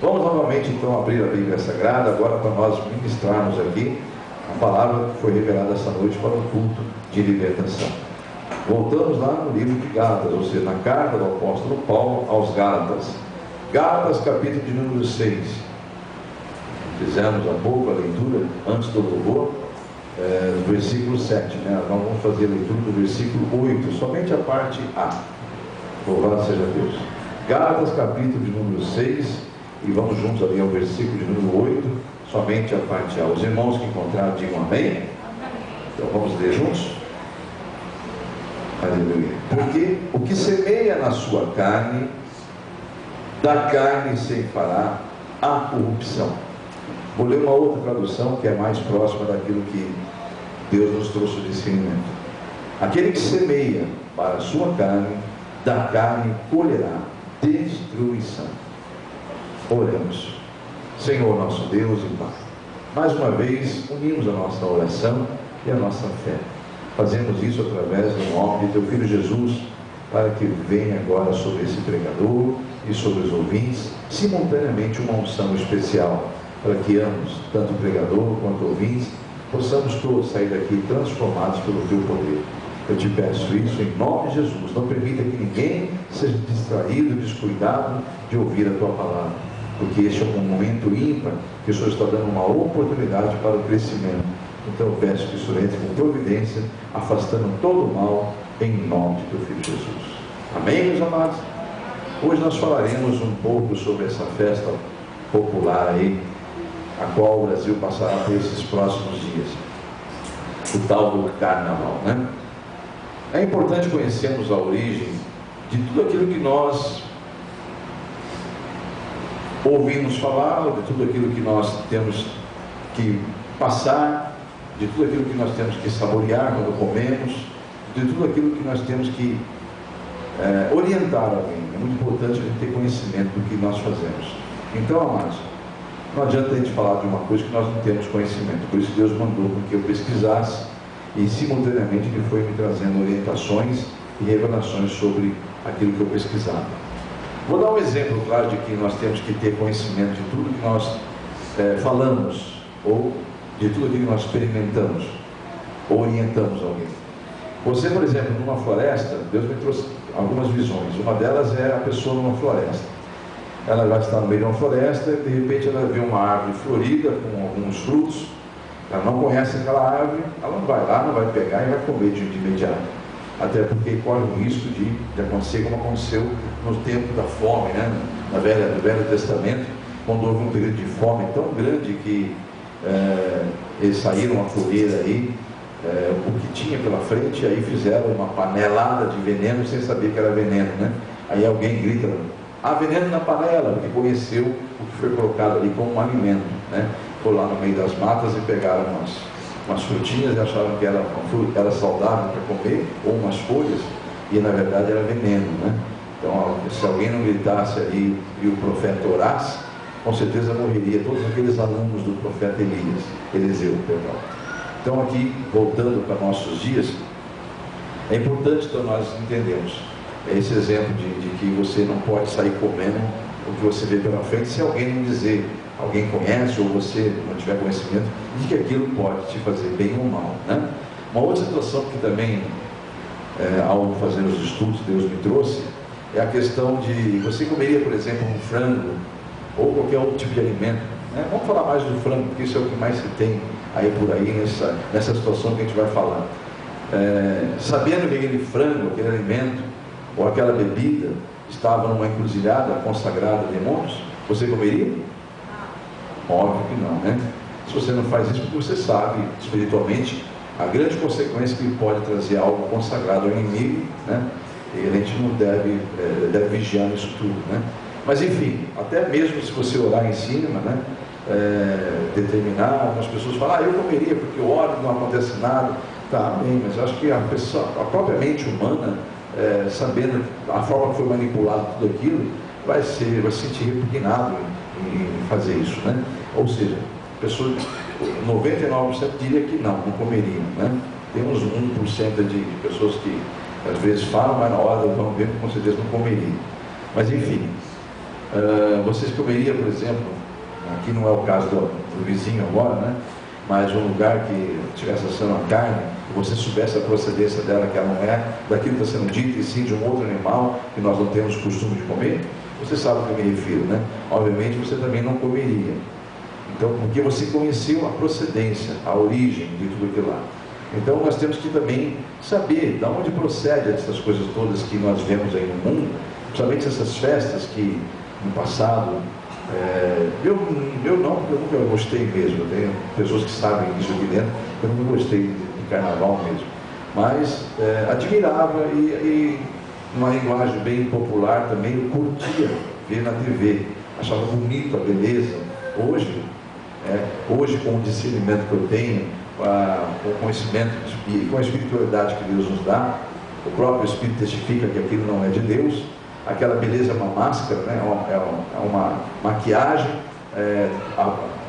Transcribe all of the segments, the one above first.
Vamos novamente então abrir a Bíblia Sagrada, agora para nós ministrarmos aqui a palavra que foi revelada esta noite para o culto de libertação. Voltamos lá no livro de Gálatas, ou seja, na carta do apóstolo Paulo aos Gálatas. Gálatas, capítulo de número 6. Fizemos há pouco a leitura, antes do louvor, do versículo 7, né? Nós vamos fazer a leitura do versículo 8, somente a parte A. Louvado seja Deus. Gálatas, capítulo de número 6, e vamos juntos ali ao versículo de número 8, somente a parte A. Os irmãos que encontraram, digam amém. Então vamos ler juntos. Aleluia. Porque o que semeia na sua carne, da carne se fará a corrupção. Vou ler uma outra tradução que é mais próxima daquilo que Deus nos trouxe de ensinamento. Aquele que semeia para a sua carne, da carne colherá destruição. Oremos. Senhor nosso Deus e Pai, mais uma vez unimos a nossa oração e a nossa fé. Fazemos isso através do nome de Teu Filho Jesus, para que venha agora sobre esse pregador e sobre os ouvintes, simultaneamente uma unção especial, para que ambos, tanto o pregador quanto ouvintes, possamos todos sair daqui transformados pelo Teu poder. Eu te peço isso em nome de Jesus. Não permita que ninguém seja distraído, descuidado de ouvir a Tua palavra, porque este é um momento ímpar, que o Senhor está dando uma oportunidade para o crescimento. Então eu peço que o Senhor entre com providência, afastando todo o mal, em nome de Teu Filho Jesus. Amém, meus amados? Hoje nós falaremos um pouco sobre essa festa popular aí, a qual o Brasil passará por esses próximos dias, o tal do Carnaval, né? É importante conhecermos a origem de tudo aquilo que nós ouvimos falar, de tudo aquilo que nós temos que passar, de tudo aquilo que nós temos que saborear quando comemos, de tudo aquilo que nós temos que orientar alguém. É muito importante a gente ter conhecimento do que nós fazemos. Então, amados, não adianta a gente falar de uma coisa que nós não temos conhecimento. Por isso Deus mandou que eu pesquisasse, e simultaneamente Ele foi me trazendo orientações e revelações sobre aquilo que eu pesquisava. Vou dar um exemplo, claro, de que nós temos que ter conhecimento de tudo que nós falamos, ou de tudo aquilo que nós experimentamos, ou orientamos alguém. Você, por exemplo, numa floresta, Deus me trouxe algumas visões. Uma delas é a pessoa numa floresta. Ela vai estar no meio de uma floresta e de repente ela vê uma árvore florida com alguns frutos. Ela não conhece aquela árvore, ela não vai lá, não vai pegar e vai comer de imediato. Até porque corre o risco de acontecer como aconteceu no tempo da fome, né? No Velho Testamento, quando houve um período de fome tão grande que eles saíram a fogueira aí, o que tinha pela frente, aí fizeram uma panelada de veneno sem saber que era veneno, né? Aí alguém grita: há veneno na panela, porque conheceu o que foi colocado ali como um alimento, né? Foram lá no meio das matas e pegaram umas frutinhas e acharam que era saudável para comer, ou umas folhas, e na verdade era veneno, né? Então, se alguém não gritasse ali e o profeta orasse, com certeza morreria todos aqueles alunos do profeta Eliseu, perdão. Então aqui, voltando para nossos dias, é importante então nós entendermos esse exemplo de que você não pode sair comendo o que você vê pela frente, se alguém não dizer, alguém conhece, ou você não tiver conhecimento de que aquilo pode te fazer bem ou mal, né? Uma outra situação que também, ao fazer os estudos, Deus me trouxe, é a questão de, você comeria, por exemplo, um frango, ou qualquer outro tipo de alimento, né? Vamos falar mais do frango, porque isso é o que mais se tem aí por aí, nessa situação que a gente vai falar. Sabendo que aquele frango, aquele alimento, ou aquela bebida, estava numa encruzilhada consagrada a demônios, você comeria? Óbvio que não, né? Se você não faz isso, porque você sabe espiritualmente a grande consequência que pode trazer algo consagrado ao inimigo, né? E a gente não deve vigiar nisso tudo, né? Mas enfim, até mesmo se você orar em cima, né? Determinar, as pessoas falam: eu comeria porque eu oro, não acontece nada. Tá, bem, mas eu acho que a própria mente humana, sabendo a forma que foi manipulado tudo aquilo, vai se sentir repugnado em fazer isso, né? Ou seja, pessoas, 99% diria que não comeriam, né? Tem uns 1% de pessoas que às vezes falam, mas na hora vão ver, com certeza não comeriam. Mas enfim, Vocês comeriam, por exemplo, aqui não é o caso do vizinho agora, né? Mas um lugar que estivesse assando a carne, que você soubesse a procedência dela, que ela não é daquilo que está sendo dito, e sim de um outro animal que nós não temos costume de comer, você sabe ao que eu me refiro, né? Obviamente você também não comeria. Então, porque você conheceu a procedência, a origem de tudo aquilo lá. Então nós temos que também saber de onde procede essas coisas todas que nós vemos aí no mundo, principalmente essas festas que no passado, eu nunca gostei mesmo. Tem pessoas que sabem disso aqui dentro, eu nunca gostei de carnaval mesmo, mas admirava e numa linguagem bem popular também, eu curtia ver na TV, achava bonito a beleza. Hoje com o discernimento que eu tenho, com o conhecimento e com a espiritualidade que Deus nos dá, o próprio Espírito testifica que aquilo não é de Deus. Aquela beleza é uma máscara, né? É uma maquiagem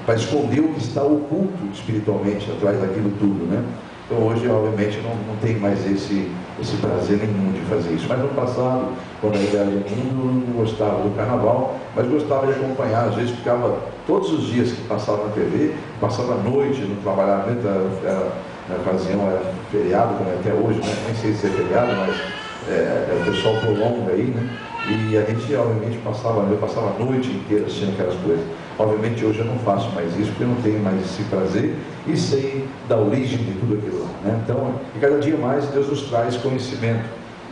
para esconder o que está oculto espiritualmente atrás daquilo tudo, né? Então hoje, obviamente, não tem mais esse prazer nenhum de fazer isso. Mas no passado, quando a ideia do mundo, eu não gostava do carnaval, mas gostava de acompanhar. Às vezes ficava todos os dias que passava na TV, passava a noite, não trabalhava dentro, na ocasião era feriado, como é até hoje, né? Nem sei se é feriado, mas o pessoal prolonga aí, né? E a gente, obviamente, eu passava a noite inteira assistindo aquelas coisas. Obviamente hoje eu não faço mais isso, porque eu não tenho mais esse prazer e sei da origem de tudo aquilo lá, né? Então, cada dia mais Deus nos traz conhecimento.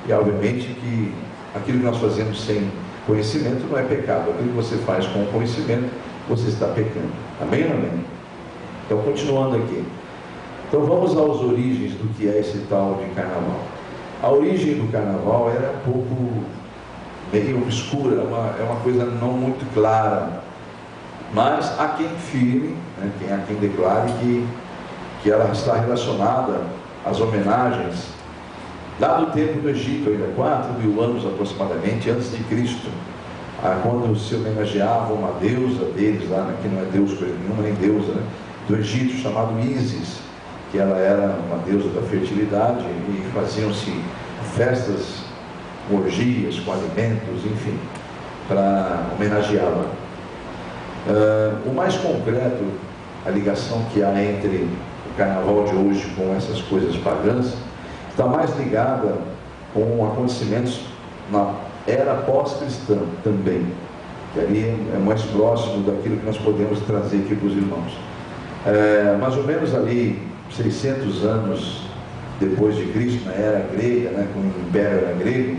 E obviamente que aquilo que nós fazemos sem conhecimento não é pecado. Aquilo que você faz com conhecimento, você está pecando. Amém ou não amém? Então, continuando aqui. Então vamos às origens do que é esse tal de carnaval. A origem do carnaval era um pouco meio obscura, é uma coisa não muito clara, mas há quem firme, né, há quem declare que ela está relacionada às homenagens lá do tempo do Egito, ainda 4.000 anos aproximadamente antes de Cristo, quando se homenageava uma deusa deles lá, que não é deus coisa nenhuma, nem deusa, né, do Egito, chamado Ísis, que ela era uma deusa da fertilidade, e faziam-se festas, orgias com alimentos, enfim, para homenageá-la. O mais concreto, a ligação que há entre o carnaval de hoje com essas coisas pagãs, está mais ligada com acontecimentos na era pós-cristã também, que ali é mais próximo daquilo que nós podemos trazer aqui para os irmãos. Mais ou menos ali 600 anos depois de Cristo, na era grega, né, quando o Império era grego.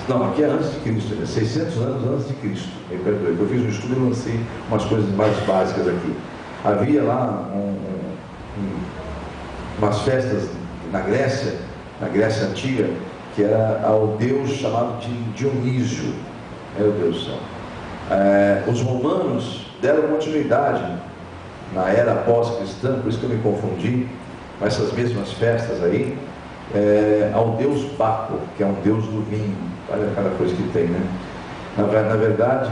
Não, aqui é antes de Cristo, 600 anos antes de Cristo. Me perdoe, eu fiz um estudo e lancei umas coisas mais básicas aqui. Havia lá umas festas na Grécia Antiga, que era ao deus chamado de Dionísio. Meu Deus do céu. Os romanos deram continuidade na era pós-cristã, por isso que eu me confundi, com essas mesmas festas aí, ao deus Baco, que é um deus do vinho. Olha cada coisa que tem, né? Na verdade,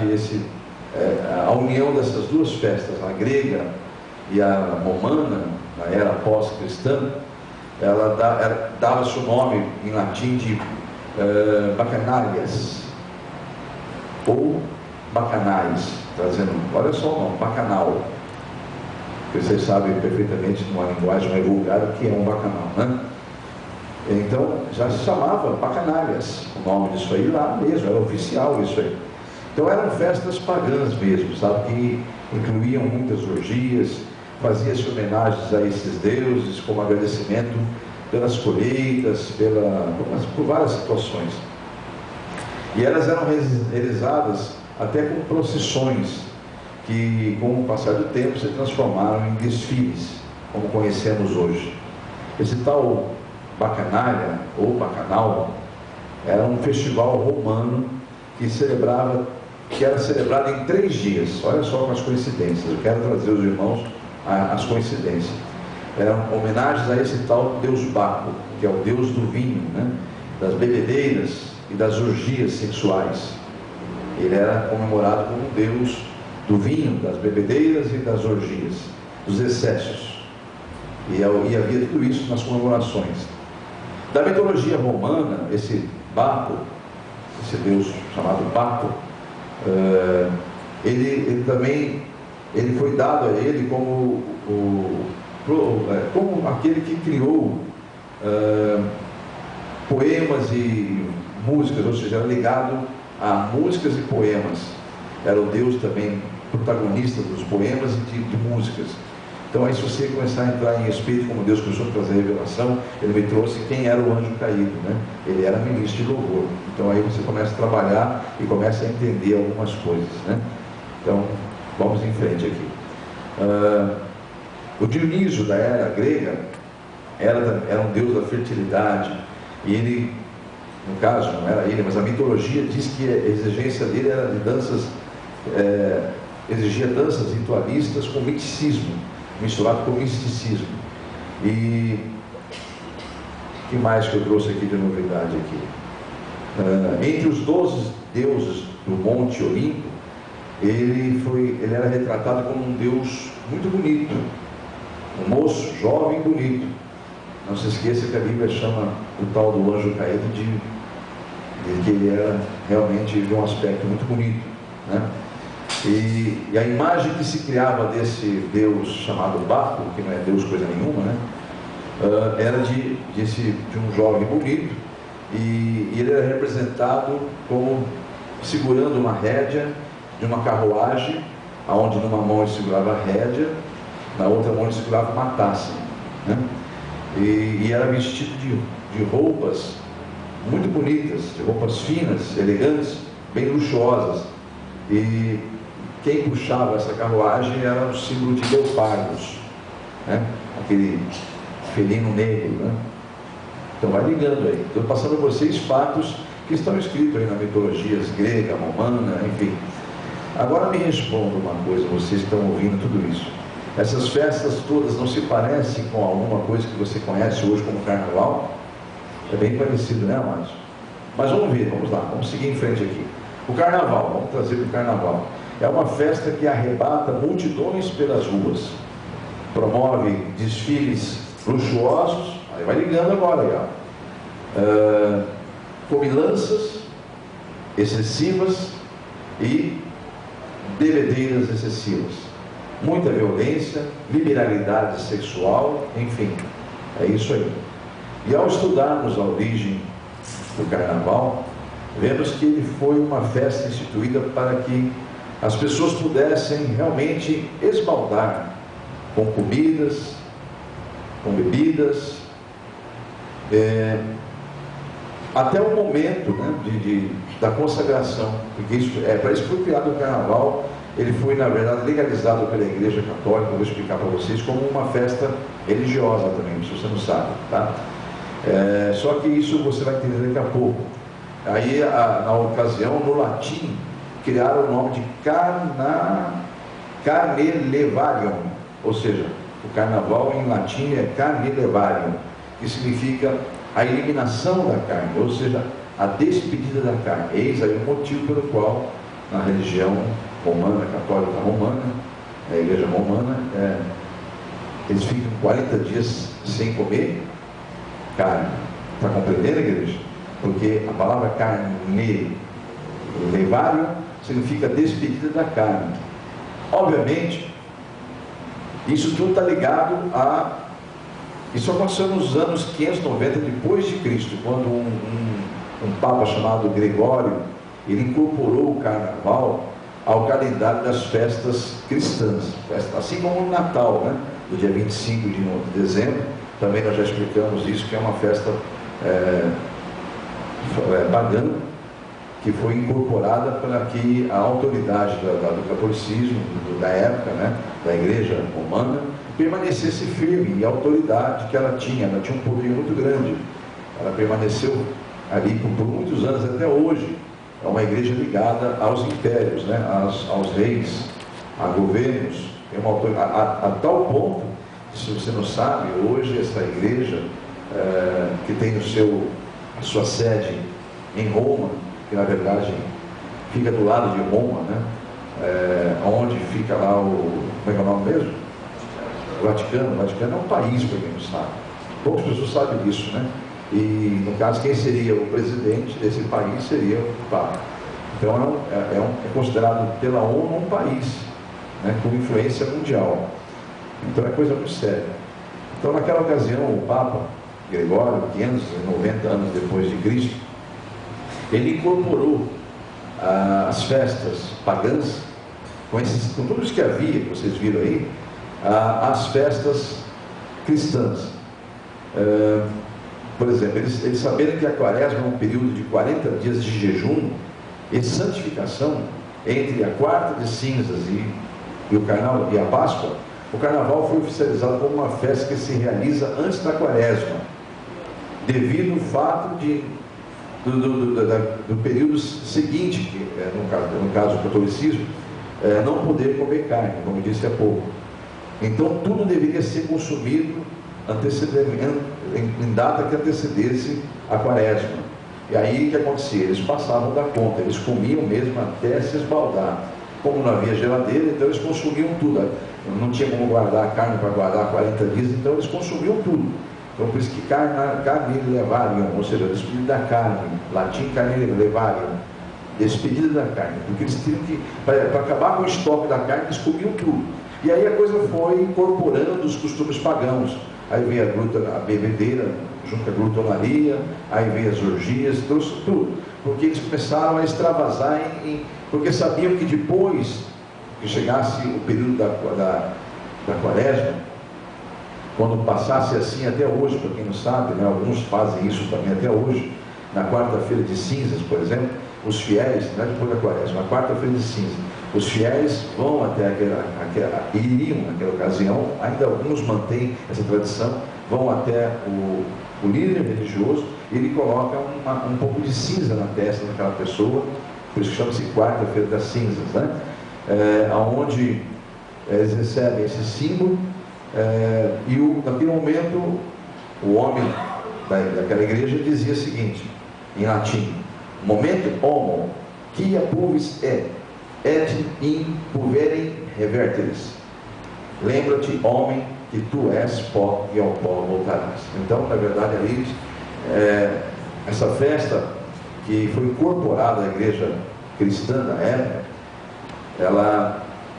a união dessas duas festas, a grega e a romana, na era pós-cristã, ela dava-se o nome em latim de bacanalias, ou bacanais, trazendo, olha só o nome, bacanal. Vocês sabem perfeitamente, numa linguagem mais vulgar, o que é um bacanal, né? Então, já se chamava bacanalias, o nome disso aí lá mesmo, era oficial isso aí. Então eram festas pagãs mesmo, sabe, que incluíam muitas orgias, fazia-se homenagens a esses deuses como agradecimento pelas colheitas, por várias situações. E elas eram realizadas até com procissões, que com o passar do tempo se transformaram em desfiles, como conhecemos hoje. Esse tal bacanália, ou bacanal, era um festival romano que era celebrado em 3 dias. Olha só com as coincidências, eu quero trazer os irmãos às coincidências. Eram homenagens a esse tal deus Baco, que é o deus do vinho, né? Das bebedeiras e das orgias sexuais. Ele era comemorado como deus do vinho, das bebedeiras e das orgias, dos excessos. E havia tudo isso nas comemorações. Da mitologia romana, esse Baco, esse deus chamado Baco, ele também foi dado a ele como aquele que criou poemas e músicas, ou seja, era ligado a músicas e poemas. Era o deus também protagonista dos poemas e de músicas. Então aí, se você começar a entrar em espírito, como Deus começou a trazer a revelação, ele me trouxe quem era o anjo caído, né? Ele era ministro de louvor. Então aí você começa a trabalhar e começa a entender algumas coisas, né? Então vamos em frente aqui. O Dionísio da era grega era um deus da fertilidade, e ele, no caso, não era ele, mas a mitologia diz que a exigência dele era de danças, exigia danças ritualistas com misticismo, misturado com misticismo. E o que mais que eu trouxe aqui de novidade aqui? Entre os 12 deuses do Monte Olimpo, ele era retratado como um deus muito bonito, um moço jovem e bonito. Não se esqueça que a Bíblia chama o tal do anjo caído de que ele era realmente de um aspecto muito bonito, né? E a imagem que se criava desse deus chamado Baco, que não é deus coisa nenhuma, né? Era de um jovem bonito, e ele era representado como segurando uma rédea de uma carruagem, onde numa mão ele segurava a rédea, na outra mão ele segurava uma taça, né? E era vestido de roupas muito bonitas, de roupas finas, elegantes, bem luxuosas. E quem puxava essa carruagem era o símbolo de leopardos, né? Aquele felino negro, né? Então vai ligando aí. Estou passando para vocês fatos que estão escritos aí na mitologia grega, romana, enfim. Agora me responda uma coisa, vocês que estão ouvindo tudo isso. Essas festas todas não se parecem com alguma coisa que você conhece hoje como carnaval? É bem parecido, né, amados? Mas vamos ver, vamos lá, vamos seguir em frente aqui. O carnaval, vamos trazer para o carnaval. É uma festa que arrebata multidões pelas ruas, promove desfiles luxuosos, aí vai ligando agora, aí, comilanças excessivas e bebedeiras excessivas, muita violência, liberalidade sexual, enfim, é isso aí. E ao estudarmos a origem do carnaval, vemos que ele foi uma festa instituída para que as pessoas pudessem realmente esbaldar com comidas, com bebidas, até o momento, né, da consagração, porque para isso foi criado o carnaval. Ele foi, na verdade, legalizado pela Igreja Católica, eu vou explicar para vocês, como uma festa religiosa também, se você não sabe, tá? Só que isso você vai entender daqui a pouco. Aí, na ocasião, no latim, criaram o nome de Carnelevarium, ou seja, o carnaval em latim é Carnelevarium, que significa a eliminação da carne, ou seja, a despedida da carne. Eis aí o motivo pelo qual, na religião romana, católica romana, a igreja romana, eles ficam 40 dias sem comer carne. Está compreendendo, igreja? Porque a palavra carne, levário, significa despedida da carne. Obviamente, isso tudo está ligado a... Isso aconteceu nos anos 590 depois de Cristo, quando um papa chamado Gregório, ele incorporou o carnaval ao calendário das festas cristãs, assim como o Natal, né? Do dia 25 de dezembro, também nós já explicamos isso, que é uma festa pagã, que foi incorporada para que a autoridade do catolicismo, da época, né, da igreja romana, permanecesse firme, e a autoridade que ela tinha um poder muito grande. Ela permaneceu ali por muitos anos, até hoje. É uma igreja ligada aos impérios, né? aos reis, a governos. Tem uma autoridade, a tal ponto, se você não sabe, hoje essa igreja, que tem a sua sede em Roma, que na verdade fica do lado de Roma, né? Onde fica lá como é que é o nome mesmo? O Vaticano. O Vaticano é um país, para quem não sabe. Poucas pessoas sabem disso, né? E, no caso, quem seria o presidente desse país seria o Papa. Então, é considerado pela ONU um país, né, com influência mundial. Então, é coisa muito séria. Então, naquela ocasião, o Papa Gregório, 590 anos depois de Cristo, ele incorporou as festas pagãs, com tudo isso que havia, que vocês viram aí, as festas cristãs. Por exemplo, eles saberam que a quaresma é um período de 40 dias de jejum e santificação entre a quarta de cinzas e o carnaval e a Páscoa. O carnaval foi oficializado como uma festa que se realiza antes da quaresma, devido ao fato do período seguinte, que no caso do catolicismo, não poder comer carne, como eu disse há pouco. Então tudo deveria ser consumido em data que antecedesse a quaresma. E aí o que acontecia? Eles passavam da conta, eles comiam mesmo até se esbaldar. Como não havia geladeira, então eles consumiam tudo. Não tinha como guardar a carne para guardar 40 dias, então eles consumiam tudo. Então por isso que carne levariam, ou seja, despedida da carne, latim carne levariam, despedida da carne, porque eles tinham que, para acabar com o estoque da carne, eles comiam tudo. E aí a coisa foi incorporando os costumes pagãos. Aí veio a bebedeira, junto com a glutonaria, aí veio as orgias, trouxe tudo. Porque eles começaram a extravasar, porque sabiam que depois que chegasse o período da quaresma, quando passasse assim até hoje, para quem não sabe, né, alguns fazem isso também até hoje, na quarta-feira de cinzas, por exemplo, os fiéis, não é depois da quaresma, na quarta-feira de cinzas, os fiéis vão até iriam naquela ocasião, ainda alguns mantêm essa tradição, vão até o líder religioso, e ele coloca um pouco de cinza na testa daquela pessoa, por isso que chama-se quarta-feira das cinzas, né? Onde eles recebem esse símbolo, naquele momento o homem daquela igreja dizia o seguinte, em latim: momento homo, quia pulvis et in pulverem reverteris. Lembra-te, homem, que tu és pó e ao pó voltarás. Então, na verdade, ali, essa festa que foi incorporada à igreja cristã da época,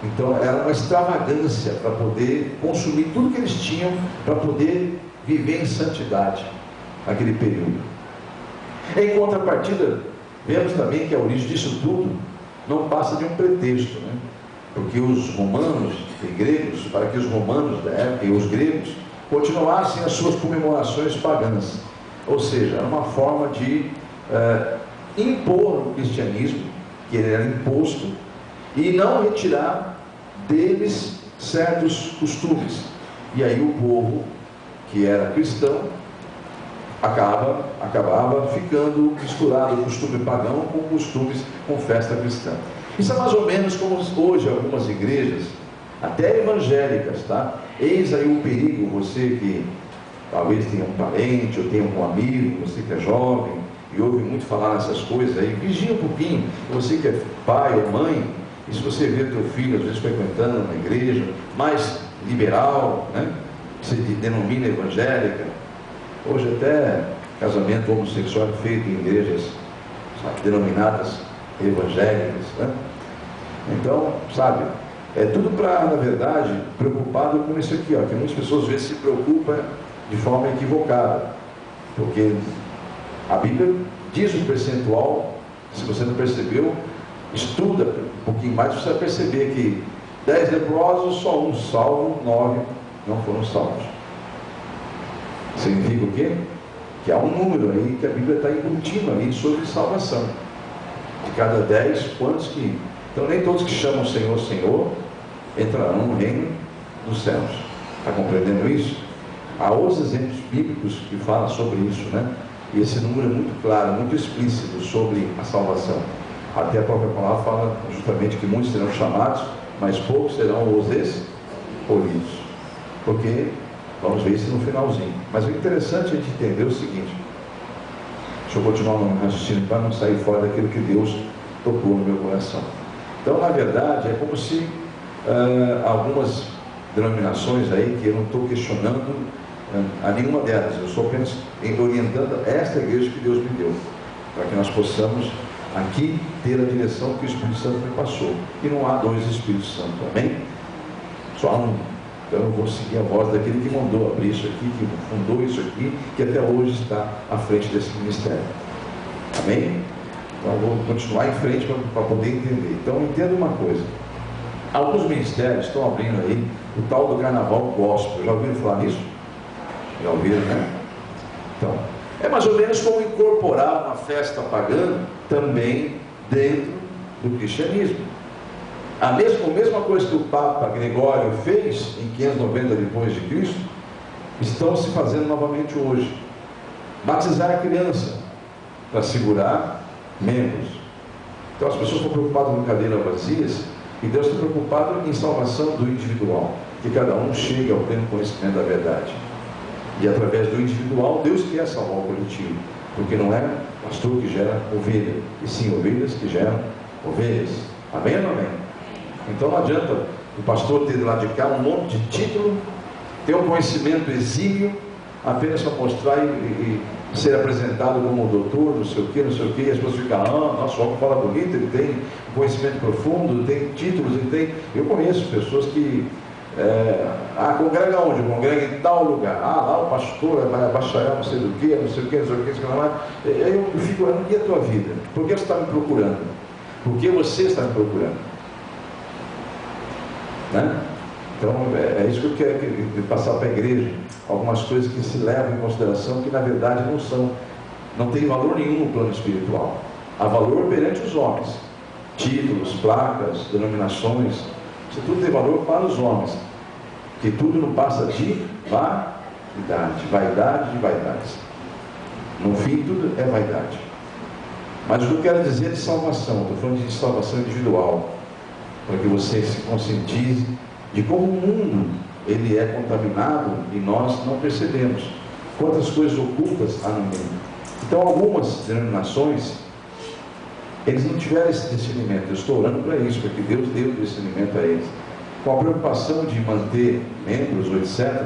então era uma extravagância para poder consumir tudo que eles tinham, para poder viver em santidade naquele período. Em contrapartida, vemos também que a origem disso tudo não passa de um pretexto, né? Porque os romanos e gregos, para que os romanos da época e os gregos continuassem as suas comemorações pagãs, ou seja, era uma forma de impor o cristianismo, que ele era imposto, e não retirar deles certos costumes. E aí o povo que era cristão acabava ficando misturado o costume pagão com festa cristã. Isso é mais ou menos como hoje algumas igrejas, até evangélicas, tá? Eis aí o perigo, você que talvez tenha um parente ou tenha um amigo, você que é jovem e ouve muito falar nessas coisas aí, vigia um pouquinho, você que é pai ou mãe, e se você vê teu filho às vezes frequentando uma igreja mais liberal, né, que se denomina evangélica, hoje até casamento homossexual é feito em igrejas, sabe, denominadas evangélicas, né? Então, sabe, é tudo para, na verdade, preocupado com isso aqui, ó, que muitas pessoas às vezes se preocupam de forma equivocada, porque a Bíblia diz um percentual, se você não percebeu, estuda um pouquinho mais, você vai perceber que 10 leprosos, só um salvo, 9 não foram salvos. Significa o quê? Que há um número aí que a Bíblia está embutindo ali sobre salvação. De cada 10, quantos que... Então nem todos que chamam Senhor, Senhor, entrarão no reino dos céus. Está compreendendo isso? Há outros exemplos bíblicos que falam sobre isso, né? E esse número é muito claro, muito explícito sobre a salvação. Até a própria palavra fala justamente que muitos serão chamados, mas poucos serão os escolhidos. Porque, vamos ver isso no finalzinho. Mas o interessante é a gente entender o seguinte. Deixa eu continuar no raciocínio para não sair fora daquilo que Deus tocou no meu coração. Então, na verdade, é como se algumas denominações aí, que eu não estou questionando a nenhuma delas. Eu estou apenas orientando esta igreja que Deus me deu, para que nós possamos aqui ter a direção que o Espírito Santo me passou. E não há dois Espíritos Santos, amém? Só há um. Então eu vou seguir a voz daquele que mandou abrir isso aqui, que fundou isso aqui, que até hoje está à frente desse ministério. Amém? Então eu vou continuar em frente para poder entender. Então entenda uma coisa. Alguns ministérios estão abrindo aí o tal do carnaval gospel. Já ouviram falar nisso? Já ouviram, né? Então, é mais ou menos como incorporar uma festa pagã também dentro do cristianismo. A mesma coisa que o Papa Gregório fez em 590 depois de Cristo, estão se fazendo novamente hoje. Batizar a criança para segurar membros. Então as pessoas estão preocupadas com cadeiras vazias, e Deus está preocupado em salvação do individual, que cada um chegue ao pleno conhecimento da verdade. E através do individual, Deus quer salvar o coletivo, porque não é pastor que gera ovelha, e sim ovelhas que geram ovelhas. Amém ou não amém? Então não adianta o pastor ter lá de cá um monte de título, ter um conhecimento exímio, apenas para mostrar e ser apresentado como doutor, não sei o que, e as pessoas ficam, nossa, o homem fala bonito, ele tem conhecimento profundo, tem títulos, ele tem... Eu conheço pessoas que congrega onde? Congrega em tal lugar. Lá o pastor é bacharel, não sei do que, não sei o que, não sei o que, não sei o que. Eu fico olhando, e a tua vida? Por que você está me procurando? Por que você está me procurando? Né? Então é isso que eu quero passar para a igreja. Algumas coisas que se levam em consideração, que na verdade não tem valor nenhum no plano espiritual. Há valor perante os homens. Títulos, placas, denominações, isso tudo tem valor para os homens, que tudo não passa de vaidade de vaidades. No fim tudo é vaidade. Mas o que eu quero dizer de salvação, estou falando de salvação individual, para que você se conscientize de como o mundo ele é contaminado e nós não percebemos quantas coisas ocultas há no mundo. Então algumas denominações, eles não tiveram esse discernimento. Eu estou orando para isso, porque Deus deu discernimento a eles. Com a preocupação de manter membros ou etc.,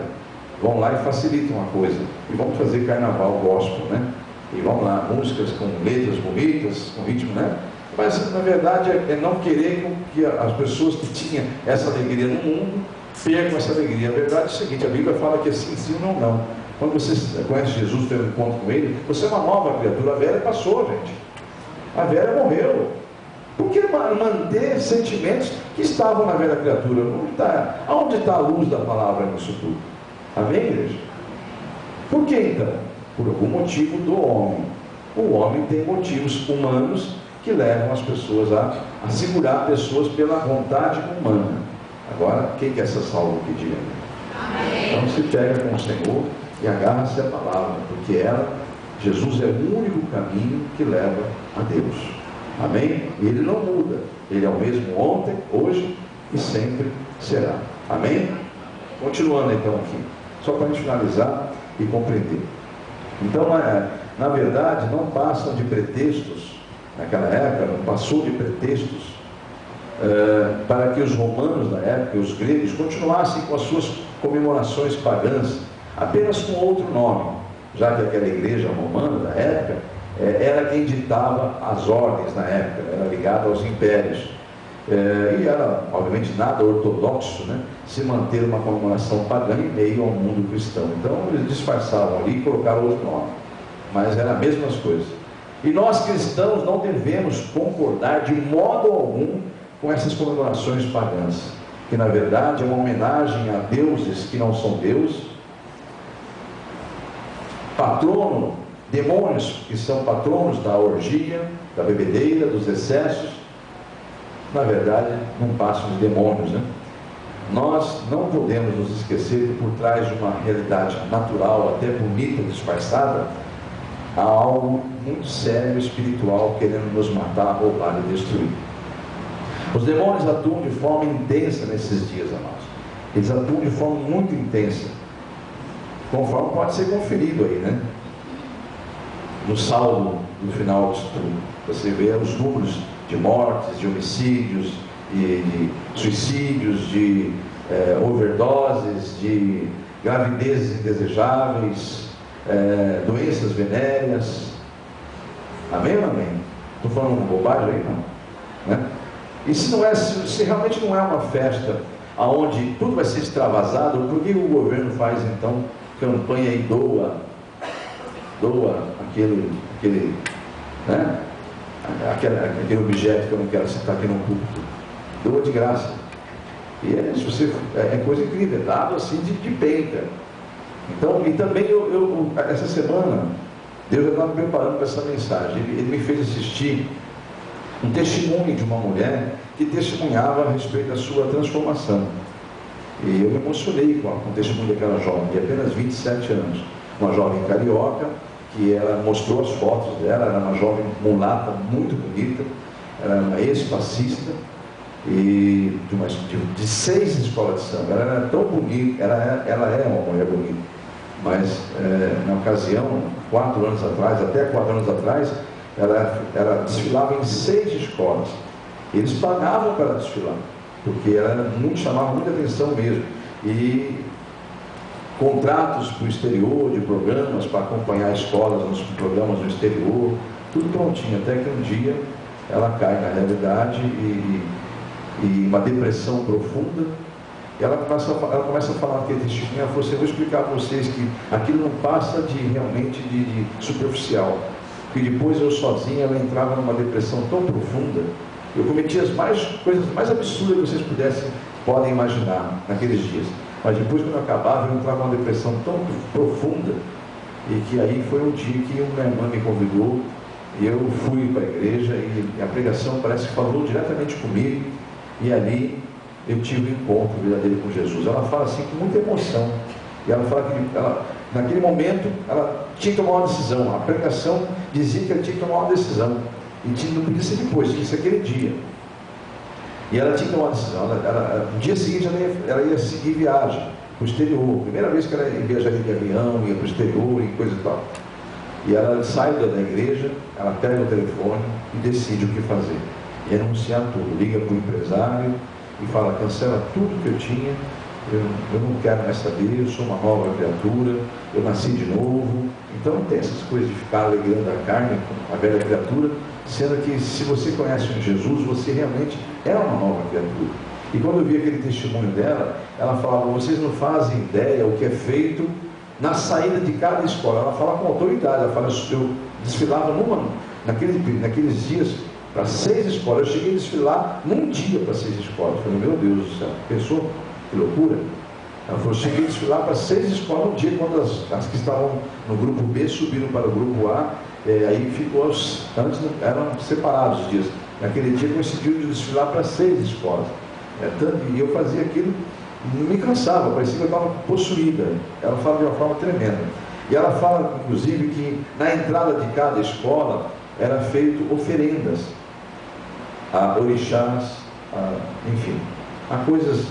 vão lá e facilitam a coisa. E vão fazer carnaval gospel, né? E vão lá, músicas com letras bonitas, com ritmo, né? Mas na verdade é não querer que as pessoas que tinham essa alegria no mundo percam essa alegria. A verdade é o seguinte, a Bíblia fala que é sim, não. Quando você conhece Jesus, tem um encontro com Ele, você é uma nova criatura. A velha passou, gente. A velha morreu. Por que manter sentimentos que estavam na velha criatura? Onde está a luz da palavra nisso tudo? Amém, igreja? Por que então? Por algum motivo do homem. O homem tem motivos humanos que levam as pessoas a segurar pessoas pela vontade humana. Agora, quem quer ser salvo que diga? Amém. Então se pega com o Senhor e agarra-se à palavra, porque Jesus é o único caminho que leva a Deus. Amém? E Ele não muda. Ele é o mesmo ontem, hoje e sempre será. Amém? Continuando então aqui, só para a gente finalizar e compreender. Então, na verdade, não passam de pretextos, naquela época, não passou de pretextos para que os romanos da época, os gregos, continuassem com as suas comemorações pagãs, apenas com outro nome, já que aquela igreja romana da época era quem ditava as ordens na época, era ligada aos impérios. E era, obviamente, nada ortodoxo, né, se manter uma comemoração pagã em meio ao mundo cristão. Então, eles disfarçavam ali e colocaram outro nome, mas eram as mesmas coisas. E nós cristãos não devemos concordar de modo algum com essas comemorações pagãs, que na verdade é uma homenagem a deuses que não são deuses, demônios que são patronos da orgia, da bebedeira, dos excessos. Na verdade não passam de demônios, né? Nós não podemos nos esquecer que por trás de uma realidade natural, até bonita, disfarçada, há algo muito sério espiritual querendo nos matar, roubar e destruir. Os demônios atuam de forma intensa nesses dias, amados. Eles atuam de forma muito intensa, conforme pode ser conferido aí, né? No saldo no final disso tudo, você vê os números de mortes, de homicídios, de suicídios, de overdoses, de gravidezes indesejáveis, doenças venéreas. Amém ou não amém? Estou falando uma bobagem aí? Não, né? E se realmente não é uma festa onde tudo vai ser extravasado, por que o governo faz então campanha e doa aquele, né? aquele objeto que eu não quero citar aqui no público? Doa de graça. E é coisa incrível, é dado assim de peita. Então, e também essa semana Deus já estava me preparando para essa mensagem. Ele me fez assistir um testemunho de uma mulher que testemunhava a respeito da sua transformação. E eu me emocionei com o testemunho daquela jovem, de apenas 27 anos. Uma jovem carioca, que ela mostrou as fotos dela, era uma jovem mulata, muito bonita, era uma ex-passista, e de 6 escolas de samba. Ela era tão bonita, ela é uma mulher bonita, mas na ocasião, 4 anos atrás, até 4 anos atrás, ela desfilava em 6 escolas. Eles pagavam para ela desfilar, porque ela chamava muita atenção mesmo. E contratos para o exterior, de programas para acompanhar escolas nos programas no exterior, tudo prontinho, até que um dia ela cai na realidade e uma depressão profunda. E ela começa a falar aquele testemunho. Ela falou assim: eu vou explicar para vocês que aquilo não passa realmente de superficial, que depois eu sozinha ela entrava numa depressão tão profunda. Eu cometi as coisas mais absurdas que vocês podem imaginar naqueles dias, mas depois, quando eu acabava, eu entrava numa depressão tão profunda, e que aí foi um dia que uma irmã me convidou e eu fui para a igreja, e a pregação parece que falou diretamente comigo, e ali eu tive um encontro verdadeiro com Jesus. Ela fala assim com muita emoção, e ela fala que naquele momento ela tinha que tomar uma decisão. A pregação dizia que ela tinha que tomar uma decisão, e não podia ser depois, tinha que ser aquele dia. E ela tinha que tomar uma decisão. No dia seguinte ela ia seguir viagem para o exterior. Primeira vez que ela viajaria de avião, ia para o exterior e coisa e tal. E ela sai da igreja, ela pega o telefone e decide o que fazer. Renunciar tudo. Liga para o empresário e fala: cancela tudo que eu tinha, eu não quero mais saber, eu sou uma nova criatura, eu nasci de novo. Então não tem essas coisas de ficar alegrando a carne com a velha criatura, sendo que se você conhece um Jesus, você realmente é uma nova criatura. E quando eu vi aquele testemunho dela, ela falava: vocês não fazem ideia o que é feito na saída de cada escola. Ela fala com autoridade, ela fala: eu desfilava naqueles dias para 6 escolas, eu cheguei a desfilar num dia para 6 escolas. Eu falei: meu Deus do céu, pensou? Que loucura. Ela falou: cheguei a desfilar para 6 escolas no dia, quando as que estavam no grupo B subiram para o grupo A, aí ficou, antes eram separados os dias. Naquele dia coincidiu de desfilar para 6 escolas. E eu fazia aquilo, não me cansava, parecia que eu estava possuída. Ela fala de uma forma tremenda. E ela fala, inclusive, que na entrada de cada escola era feito oferendas a orixás, enfim, a coisas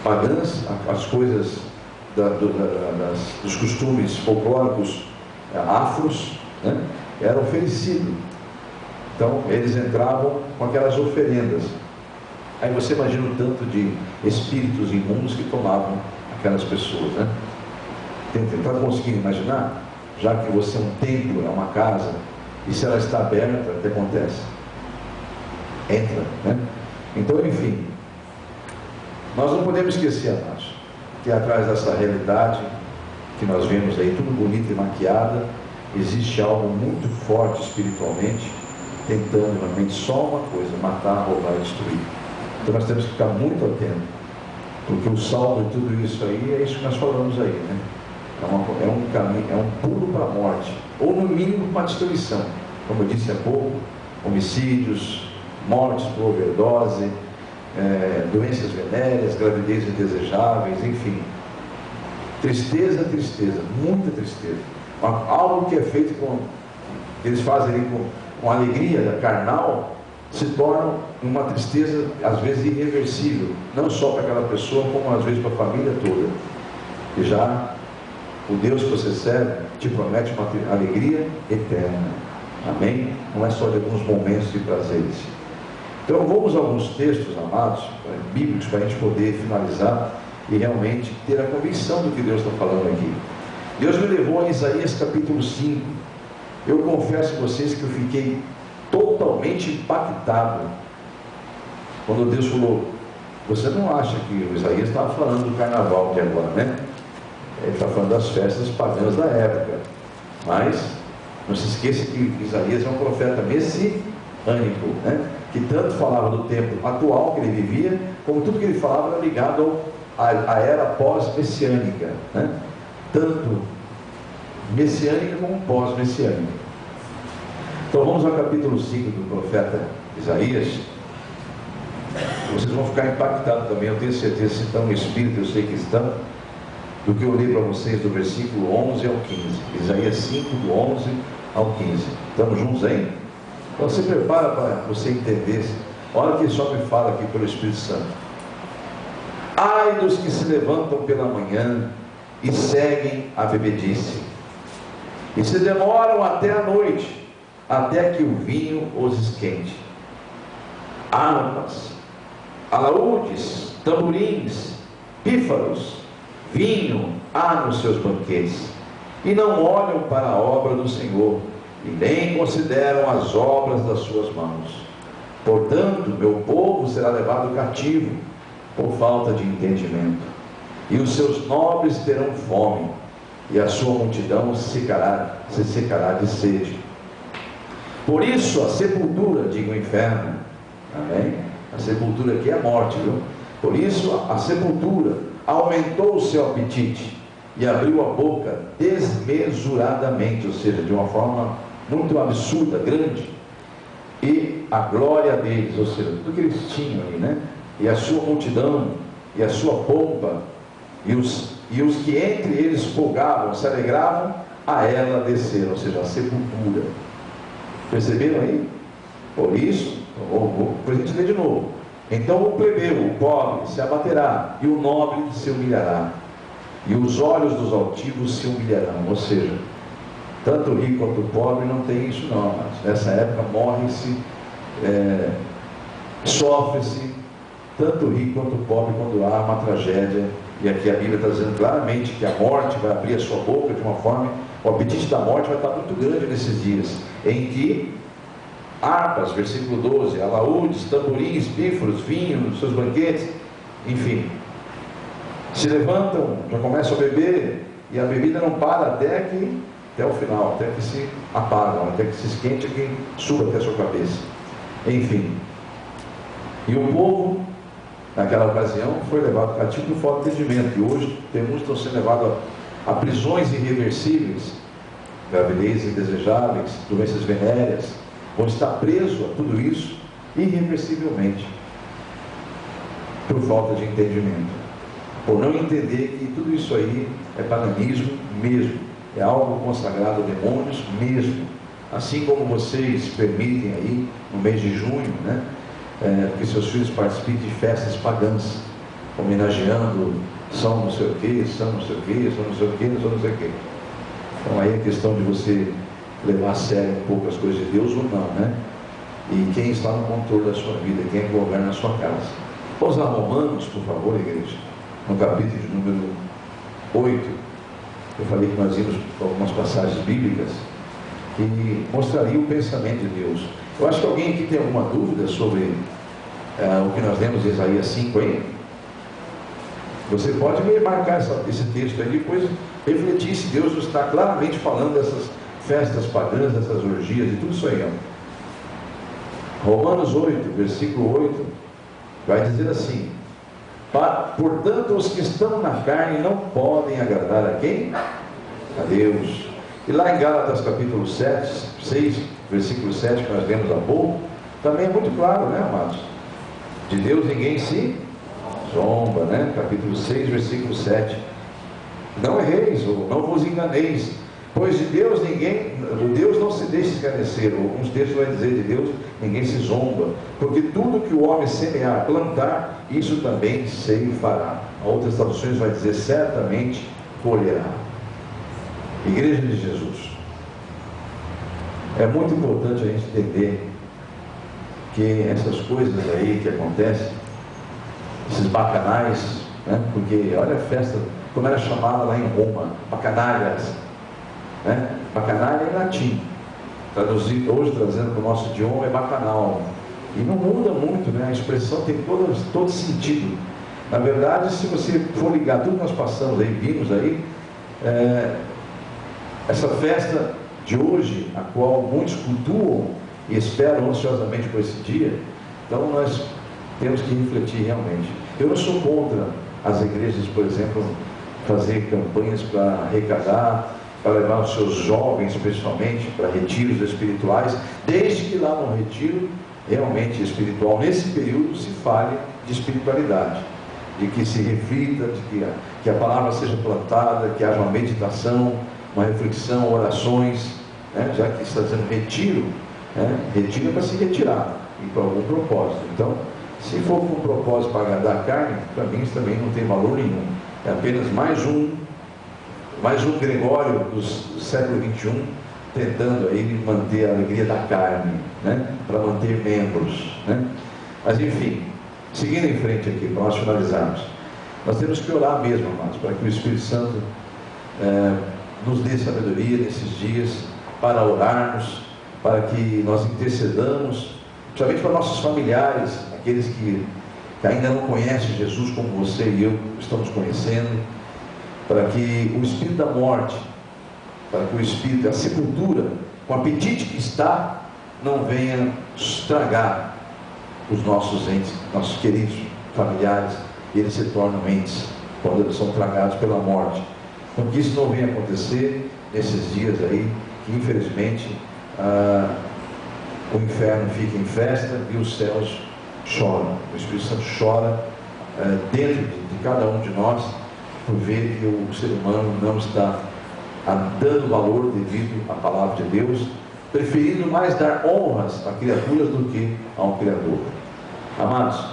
pagãs, as coisas dos costumes folclóricos afros, né? Era oferecido. Então eles entravam com aquelas oferendas. Aí você imagina o tanto de espíritos imundos que tomavam aquelas pessoas, né? Está conseguindo imaginar? Já que você é um templo, é uma casa, e se ela está aberta, o que acontece? Entra, né? Então, enfim, nós não podemos esquecer, amados, que atrás dessa realidade que nós vemos aí, tudo bonito e maquiada, existe algo muito forte espiritualmente, tentando realmente só uma coisa: matar, roubar e destruir. Então nós temos que ficar muito atentos, porque o saldo de tudo isso aí é isso que nós falamos aí, né? É um caminho, é um pulo para a morte, ou no mínimo para a destruição. Como eu disse há pouco, homicídios, mortes por overdose, doenças venéreas, gravidez indesejáveis, enfim. Tristeza, muita tristeza. Algo que é feito que eles fazem ali com alegria da carnal, se torna uma tristeza, às vezes, irreversível, não só para aquela pessoa, como às vezes para a família toda. E já o Deus que você serve te promete uma alegria eterna. Amém? Não é só de alguns momentos de prazeres. Então vamos a alguns textos, amados, bíblicos, para a gente poder finalizar. e realmente ter a convicção do que Deus está falando aqui. Deus me levou a Isaías capítulo 5. Eu confesso a vocês que eu fiquei totalmente impactado quando Deus falou: você não acha que o Isaías estava falando do carnaval aqui agora, né? Ele está falando das festas pagãs da época. Mas não se esqueça que Isaías é um profeta messiânico, né? Que tanto falava do tempo atual que ele vivia, como tudo que ele falava era ligado à era pós-messiânica, né? Tanto messiânica como pós-messiânica. Então vamos ao capítulo 5 do profeta Isaías. Vocês vão ficar impactados também, eu tenho certeza, se estão no Espírito, eu sei que estão, do que eu li para vocês do versículo 11 ao 15. Isaías 5, do 11 ao 15. Estamos juntos aí? Então se prepara para você entender. Olha que só me fala aqui pelo Espírito Santo. Ai dos que se levantam pela manhã e seguem a bebedice, e se demoram até a noite, até que o vinho os esquente. Harpas, alaúdes, tamborins, pífaros, vinho há nos seus banquetes, e não olham para a obra do Senhor, e nem consideram as obras das suas mãos. Portanto, meu povo será levado cativo por falta de entendimento, e os seus nobres terão fome, e a sua multidão se secará de sede. Por isso a sepultura, diga o inferno, amém? A sepultura aqui é a morte, viu? Por isso a sepultura aumentou o seu apetite e abriu a boca desmesuradamente, ou seja, de uma forma muito absurda, grande, e a glória deles, ou seja, tudo que eles tinham ali, né? E a sua multidão, e a sua pompa, e os que entre eles folgavam, se alegravam, a ela desceram, ou seja, a sepultura. Perceberam aí? Por isso, depois a gente lê de novo. Então o plebeu, o pobre, se abaterá, e o nobre se humilhará, e os olhos dos altivos se humilharão. Ou seja, tanto o rico quanto o pobre não tem isso não, mas nessa época morre-se, sofre-se, tanto o rico quanto o pobre, quando há uma tragédia. E aqui a Bíblia está dizendo claramente que a morte vai abrir a sua boca de uma forma, o apetite da morte vai estar muito grande nesses dias, em que harpas, versículo 12, alaúdes, tamborins, pífaros, vinho nos seus banquetes, enfim, se levantam, já começam a beber, e a bebida não para até o final, até que se apagam, até que se esquente, que suba até a sua cabeça. Enfim, e o povo naquela ocasião foi levado cativo por falta de entendimento, e hoje muitos estão sendo levados a prisões irreversíveis, gravidez indesejáveis, doenças venéreas, vão estar presos a tudo isso irreversivelmente, por falta de entendimento, por não entender que tudo isso aí é paganismo mesmo, é algo consagrado a demônios mesmo, assim como vocês permitem aí no mês de junho, né? Que seus filhos participem de festas pagãs, homenageando São não sei o que, São não sei o que, São não sei o que, São não sei o que. Então aí é questão de você levar a sério um pouco as coisas de Deus ou não, né? E quem está no controle da sua vida, quem governa a sua casa. Vamos lá, Romanos, por favor, igreja, no capítulo de número 8. Eu falei que nós íamos para algumas passagens bíblicas que mostrariam o pensamento de Deus. Eu acho que alguém aqui tem alguma dúvida sobre o que nós lemos em Isaías 5 aí? Você pode me marcar esse texto aí, depois refletir se Deus está claramente falando dessas festas pagãs, dessas orgias e tudo isso aí, ó. Romanos 8, versículo 8, vai dizer assim: portanto os que estão na carne não podem agradar a quem? A Deus. E lá em Gálatas capítulo 6, versículo 7, que nós lemos há pouco, também é muito claro, né, amados? De Deus ninguém se zomba, né? Capítulo 6, versículo 7. Não erreis, ou não vos enganeis, pois de Deus o Deus não se deixa escarnecer. Alguns textos vai dizer de Deus ninguém se zomba, porque tudo que o homem semear, plantar, isso também ceifará. Outras traduções vai dizer certamente colherá. Igreja de Jesus, é muito importante a gente entender que essas coisas aí que acontecem, esses bacanais, né? Porque olha a festa, como era chamada lá em Roma, bacanalias, né? Bacanalha é em latim, traduzido hoje, trazendo para o nosso idioma, é bacanal, e não muda muito, né? A expressão tem todo sentido. Na verdade, se você for ligar tudo que nós passamos aí, vimos aí, essa festa de hoje, a qual muitos cultuam e esperam ansiosamente por esse dia, então nós temos que refletir realmente. Eu não sou contra as igrejas, por exemplo, fazer campanhas para arrecadar, para levar os seus jovens, principalmente, para retiros espirituais, desde que lá no retiro, realmente espiritual, nesse período, se fale de espiritualidade, de que se reflita, de que a palavra seja plantada, que haja uma meditação, uma reflexão, orações, né? Já que está dizendo retiro, né? Retiro é para se retirar, e para algum propósito. Então, se for com um propósito para agradar a carne, para mim isso também não tem valor nenhum. É apenas mais um Gregório do século XXI, tentando aí manter a alegria da carne, né? Para manter membros, né? Mas enfim, seguindo em frente aqui, para nós finalizarmos, nós temos que orar mesmo, amados, para que o Espírito Santo nos dê sabedoria nesses dias, para orarmos, para que nós intercedamos, principalmente para nossos familiares, aqueles que ainda não conhecem Jesus como você e eu estamos conhecendo, para que o espírito da morte, para que o espírito da sepultura, com o apetite que está, não venha estragar os nossos entes, nossos queridos familiares, e eles se tornam entes quando eles são tragados pela morte. Então que isso não venha acontecer nesses dias aí, que infelizmente o inferno fica em festa e os céus choram. O Espírito Santo chora dentro de cada um de nós, por ver que o ser humano não está dando valor devido à palavra de Deus, preferindo mais dar honras a criaturas do que a um Criador. Amados,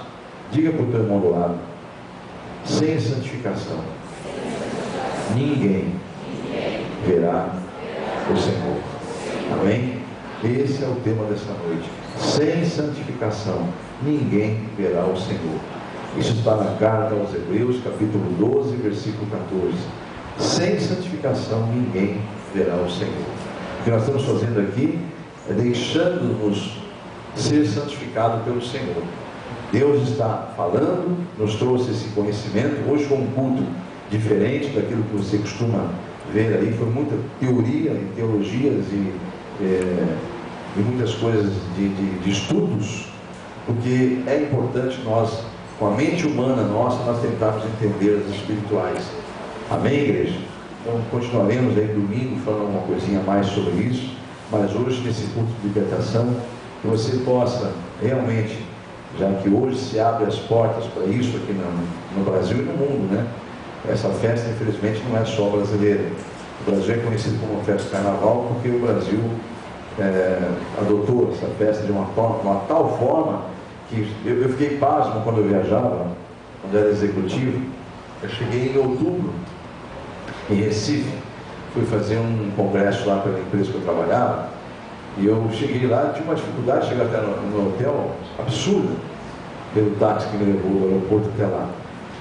diga para o teu irmão do lado: sem santificação ninguém verá o Senhor. Amém? Esse é o tema dessa noite. Sem santificação ninguém verá o Senhor. Isso está na carta aos Hebreus, capítulo 12, versículo 14. Sem santificação ninguém verá o Senhor. O que nós estamos fazendo aqui é deixando-nos ser santificados pelo Senhor. Deus está falando, nos trouxe esse conhecimento. Hoje foi um culto diferente daquilo que você costuma ver aí. Foi muita teoria e teologias e muitas coisas de estudos, porque é importante nós, com a mente humana nossa, nós tentarmos entender as espirituais. Amém, igreja? Então continuaremos aí domingo falando alguma coisinha mais sobre isso, mas hoje nesse culto de libertação, que você possa realmente, já que hoje se abre as portas para isso aqui no Brasil e no mundo, né? Essa festa infelizmente não é só brasileira. O Brasil é conhecido como festa de carnaval porque o Brasil adotou essa festa de uma tal forma que eu fiquei pasmo quando eu viajava, quando era executivo. Eu cheguei em outubro em Recife, fui fazer um congresso lá pela empresa que eu trabalhava, e eu cheguei lá, tinha uma dificuldade de chegar até no hotel, absurda, pelo táxi que me levou do aeroporto até lá.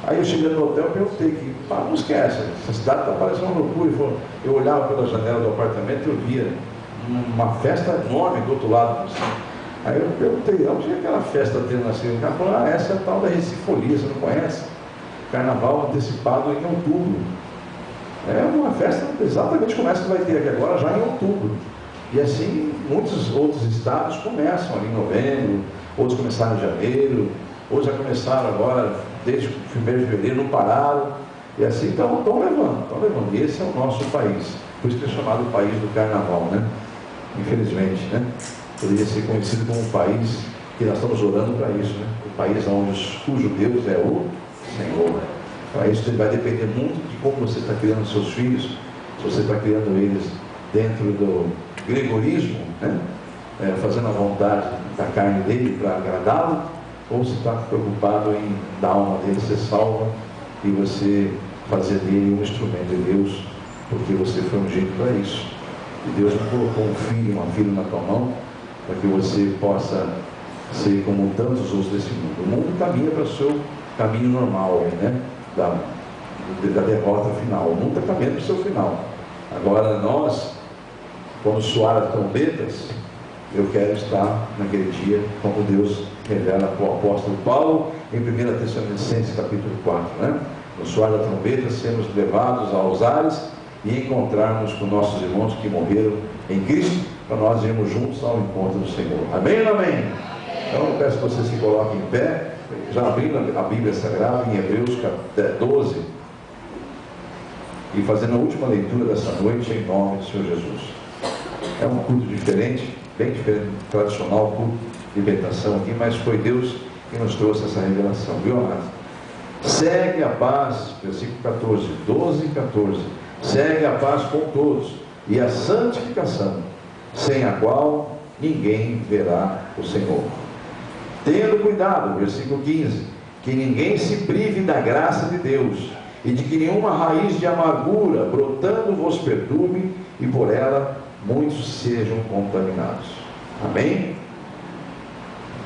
Aí eu cheguei no hotel e perguntei que música é essa? Essa cidade está parecendo uma loucura. Eu olhava pela janela do apartamento e eu via uma festa enorme do outro lado, assim. Aí eu perguntei, onde é aquela festa tendo assim? O cara falou, essa é a tal da Recifolia, você não conhece? Carnaval antecipado em outubro. É uma festa exatamente como essa que vai ter aqui agora, já em outubro. E assim, muitos outros estados começam ali em novembro, outros começaram em janeiro, outros já começaram agora, desde o 1º de fevereiro, não pararam. E assim estão levando. E esse é o nosso país. Por isso que é chamado o país do carnaval, né? Infelizmente, né? Poderia ser conhecido como um país que nós estamos orando para isso, né? O país cujo Deus é o Senhor. Para isso vai depender muito de como você está criando seus filhos, se você está criando eles dentro do gregorismo, né? Fazendo a vontade da carne dele para agradá-lo, ou se está preocupado em dar a alma dele ser salva e você fazer dele um instrumento de Deus, porque você foi ungido para isso. E Deus não colocou um filho, uma filha na tua mão para que você possa ser como tantos outros desse mundo. O mundo caminha para o seu caminho normal, né? da derrota final. O mundo está caminhando para o seu final. Agora nós, quando soar as trombetas, eu quero estar naquele dia, como Deus revela para o apóstolo Paulo em 1 Tessalonicenses capítulo 4, né? No soar da trombeta, sermos levados aos ares e encontrarmos com nossos irmãos que morreram em Cristo, para nós irmos juntos ao encontro do Senhor. Amém ou amém? Então eu peço que você se coloque em pé, já abrindo a Bíblia Sagrada em Hebreus 12, e fazendo a última leitura dessa noite em nome do Senhor Jesus. É um culto diferente, bem diferente do tradicional culto de libertação aqui, mas foi Deus que nos trouxe essa revelação, viu, amado? Segue a paz, versículo 14, 12 e 14, segue a paz com todos e a santificação, sem a qual ninguém verá o Senhor. Tendo cuidado, versículo 15, que ninguém se prive da graça de Deus, e de que nenhuma raiz de amargura brotando vos perturbe, e por ela muitos sejam contaminados. Amém?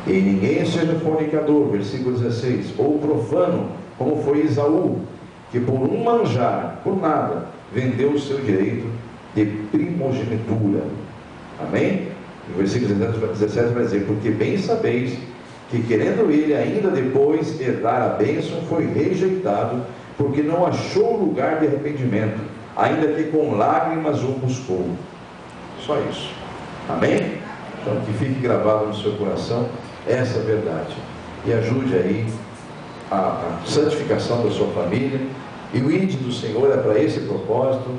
E ninguém seja fornicador, versículo 16, ou profano, como foi Esaú, que por um manjar, por nada, vendeu o seu direito de primogenitura. Amém? O versículo 17 vai dizer, porque bem sabeis que querendo ele ainda depois herdar a bênção, foi rejeitado, porque não achou lugar de arrependimento, ainda que com lágrimas o buscou. Só isso. Amém? Então que fique gravado no seu coração essa verdade, e ajude aí a santificação da sua família. E o ID do Senhor é para esse propósito,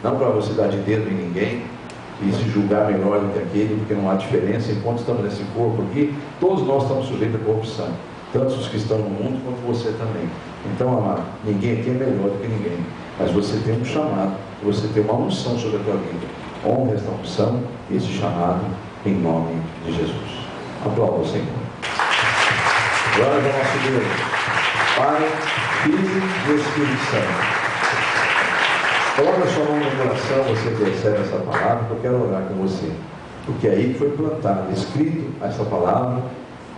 não para você dar de dedo em ninguém e se julgar melhor do que aquele, porque não há diferença. Enquanto estamos nesse corpo aqui, todos nós estamos sujeitos à corrupção, tanto os que estão no mundo quanto você também. Então, amado, ninguém aqui é melhor do que ninguém, mas você tem um chamado, você tem uma unção sobre a tua vida. Honra esta unção e esse chamado em nome de Jesus. Aplauda o Senhor. Glória ao nosso Deus, Pai, Filho e Espírito Santo. Coloca a sua mão no coração, você que recebe essa palavra, que eu quero orar com você, porque aí foi plantada, escrito essa palavra,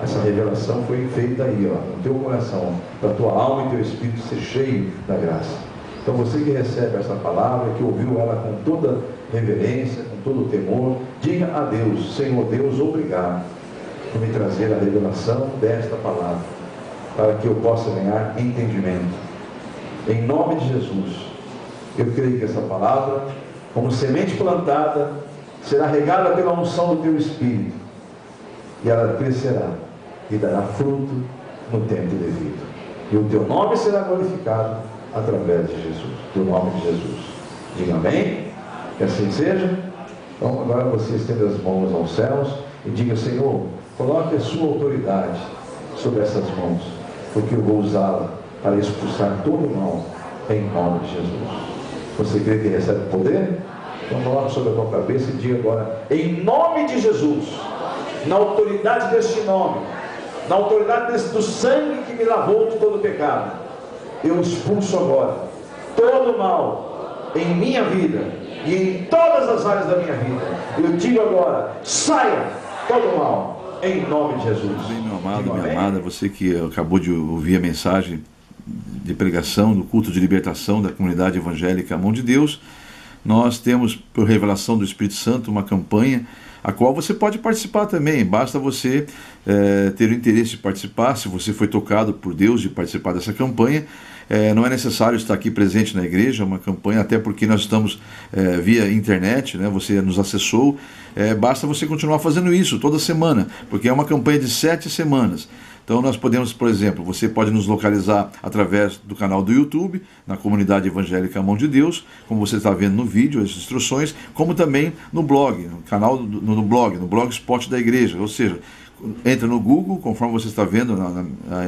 essa revelação foi feita aí, ó, no teu coração, para a tua alma e teu espírito ser cheio da graça. Então você que recebe essa palavra, que ouviu ela com toda reverência, com todo temor, diga a Deus: Senhor Deus, obrigado por me trazer a revelação desta palavra, para que eu possa ganhar entendimento. Em nome de Jesus, eu creio que essa palavra, como semente plantada, será regada pela unção do teu Espírito, e ela crescerá e dará fruto no tempo devido, e o teu nome será glorificado através de Jesus, do nome de Jesus. Diga amém, que assim seja. Então agora você estenda as mãos aos céus e diga: Senhor, coloque a sua autoridade sobre essas mãos, porque eu vou usá-la para expulsar todo o mal, em nome de Jesus. Você crê que recebe poder? Então coloque sobre a tua cabeça e diga agora: em nome de Jesus, na autoridade deste nome, na autoridade do sangue que me lavou de todo pecado, eu expulso agora todo mal em minha vida e em todas as áreas da minha vida. Eu digo agora: saia todo mal, em nome de Jesus. Bem, meu amado, minha amada, você que acabou de ouvir a mensagem de pregação do culto de libertação da comunidade evangélica Mão de Deus, nós temos, por revelação do Espírito Santo, uma campanha a qual você pode participar também. Basta você ter o interesse de participar. Se você foi tocado por Deus de participar dessa campanha, não é necessário estar aqui presente na igreja. É uma campanha, até porque nós estamos via internet, né? Você nos acessou, basta você continuar fazendo isso toda semana, porque é uma campanha de 7 semanas. Então nós podemos, por exemplo, você pode nos localizar através do canal do YouTube, na comunidade evangélica Mão de Deus, como você está vendo no vídeo, as instruções, como também no blog, no canal no blogspot da igreja. Ou seja, entra no Google, conforme você está vendo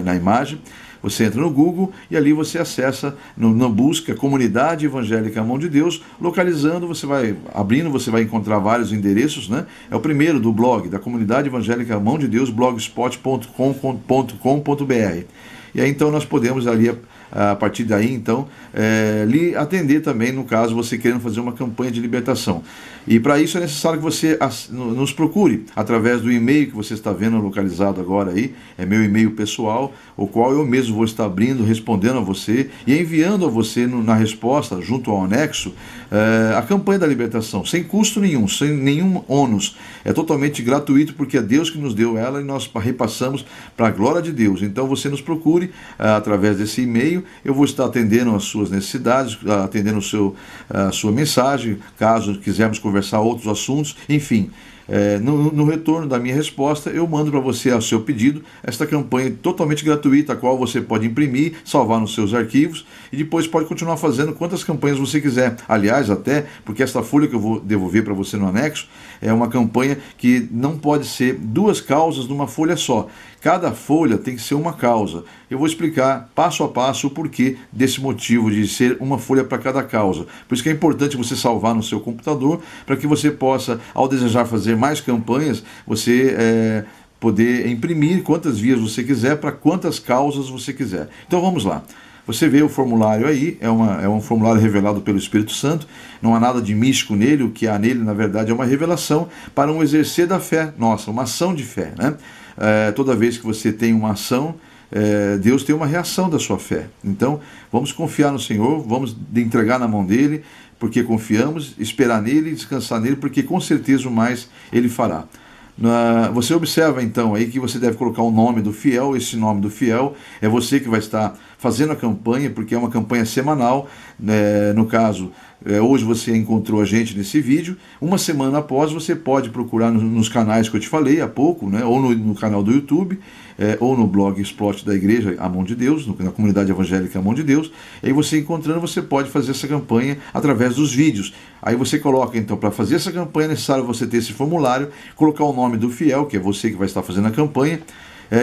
na imagem, você entra no Google e ali você acessa, na busca Comunidade Evangélica Mão de Deus, localizando, você vai abrindo, você vai encontrar vários endereços, né? É o primeiro do blog, da Comunidade Evangélica Mão de Deus, blogspot.com.br. E aí então nós podemos ali a partir daí, então, lhe atender também, no caso, você querendo fazer uma campanha de libertação. E para isso é necessário que você nos procure através do e-mail que você está vendo localizado agora aí, é meu e-mail pessoal, o qual eu mesmo vou estar abrindo, respondendo a você e enviando a você na resposta, junto ao anexo, a campanha da libertação, sem custo nenhum, sem nenhum ônus. É totalmente gratuito, porque é Deus que nos deu ela e nós repassamos para a glória de Deus. Então você nos procure através desse e-mail, eu vou estar atendendo as suas necessidades, atendendo a sua mensagem, caso quisermos conversar outros assuntos, enfim. No retorno da minha resposta, eu mando para você, ao seu pedido, esta campanha totalmente gratuita, a qual você pode imprimir, salvar nos seus arquivos e depois pode continuar fazendo quantas campanhas você quiser. Aliás, até porque esta folha que eu vou devolver para você no anexo é uma campanha que não pode ser 2 causas numa folha só. Cada folha tem que ser uma causa. Eu vou explicar passo a passo o porquê desse motivo de ser uma folha para cada causa. Por isso que é importante você salvar no seu computador, para que você possa, ao desejar fazer mais campanhas, você poder imprimir quantas vias você quiser, para quantas causas você quiser. Então vamos lá. Você vê o formulário aí, é um formulário revelado pelo Espírito Santo, não há nada de místico nele, o que há nele, na verdade, é uma revelação para um exercer da fé nossa, uma ação de fé, né? Toda vez que você tem uma ação, Deus tem uma reação da sua fé. Então, vamos confiar no Senhor, vamos entregar na mão dele, porque confiamos, esperar nele e descansar nele, porque com certeza o mais ele fará. Você observa então aí que você deve colocar o nome do fiel. Esse nome do fiel é você que vai estar fazendo a campanha, porque é uma campanha semanal, no caso, hoje você encontrou a gente nesse vídeo, uma semana após você pode procurar nos canais que eu te falei há pouco, né, ou no canal do YouTube, ou no blog Explode da Igreja A Mão de Deus, na comunidade evangélica A Mão de Deus. Aí você encontrando, você pode fazer essa campanha através dos vídeos. Aí você coloca, então, para fazer essa campanha é necessário você ter esse formulário, colocar o nome do fiel, que é você que vai estar fazendo a campanha,